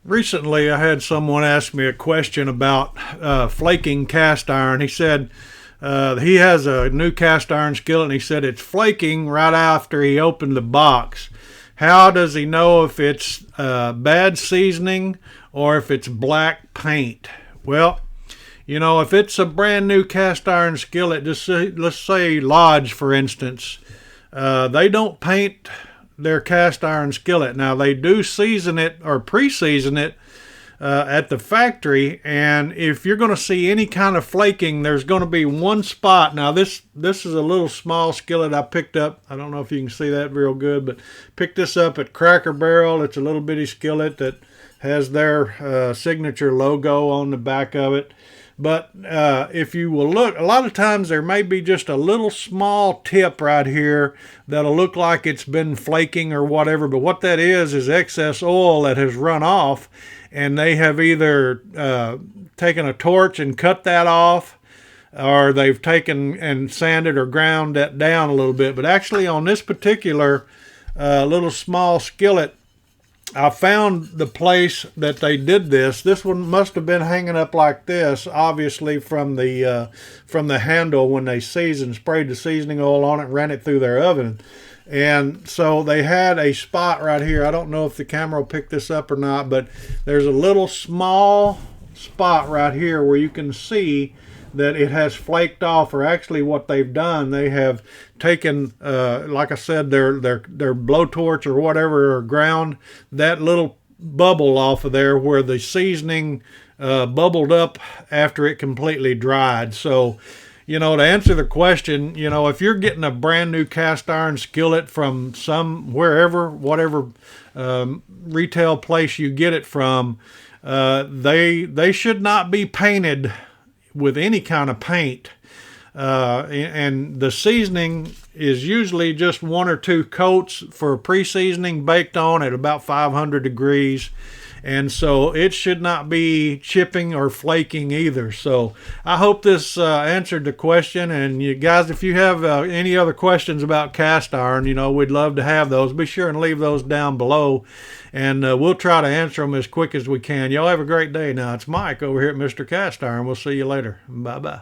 Recently, I had someone ask me a question about flaking cast iron. He said he has a new cast iron skillet, and he said it's flaking right after he opened the box. How does he know if it's bad seasoning or if it's black paint? Well, you know, if it's a brand new cast iron skillet, let's say Lodge, for instance, they don't paint their cast iron skillet. Now, they do season it or pre-season it at the factory, and if you're going to see any kind of flaking, there's going to be one spot. Now, this is a little small skillet I picked up. I don't know if you can see that real good, but picked this up at Cracker Barrel. It's a little bitty skillet that has their signature logo on the back of it. But if you will look, a lot of times there may be just a little small tip right here that'll look like it's been flaking or whatever. But what that is excess oil that has run off, and they have either taken a torch and cut that off, or they've taken and sanded or ground that down a little bit. But actually on this particular little small skillet, I found the place that they did this. This one must have been hanging up like this, obviously from the handle when they sprayed the seasoning oil on it and ran it through their oven. And so they had a spot right here. I don't know if the camera will pick this up or not, but there's a little small spot right here where you can see that it has flaked off. Or actually what they've done, they have taken, like I said, their blowtorch or whatever, or ground that little bubble off of there where the seasoning bubbled up after it completely dried. So, you know, to answer the question, you know, if you're getting a brand new cast iron skillet from whatever retail place you get it from, they should not be painted with any kind of paint. And the seasoning is usually just one or two coats for pre-seasoning baked on at about 500 degrees. And so it should not be chipping or flaking either. So I hope this answered the question. And you guys, if you have any other questions about cast iron, you know, we'd love to have those. Be sure and leave those down below, and we'll try to answer them as quick as we can. Y'all have a great day. Now, it's Mike over here at Mr. Cast Iron. We'll see you later. Bye-bye.